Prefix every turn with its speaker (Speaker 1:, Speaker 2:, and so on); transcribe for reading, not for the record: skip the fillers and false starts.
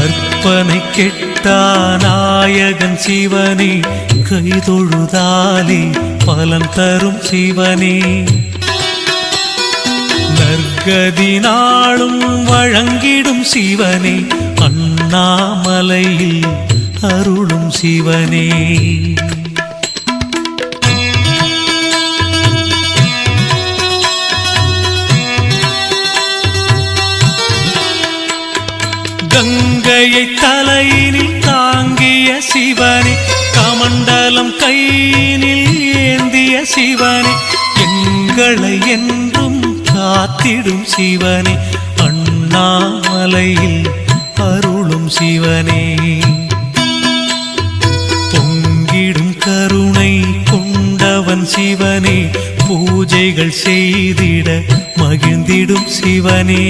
Speaker 1: கற்பனை கெட்டா நாயகன் சிவனே கைதொழுதாலே பலன் தரும் சிவனே நற்கதி நாளும் வழங்கிடும் சிவனே அண்ணாமலையில் அருளும் சிவனே கங்கையை தலையினில் தாங்கிய சிவனே கமண்டலம் கையினில் ஏந்திய சிவனே எங்களை என்றும் காத்திடும் சிவனே அண்ணாமலையில் அருளும் சிவனே பொங்கிடும் கருணை கொண்டவன் சிவனே பூஜைகள் செய்திட மகிழ்ந்திடும் சிவனே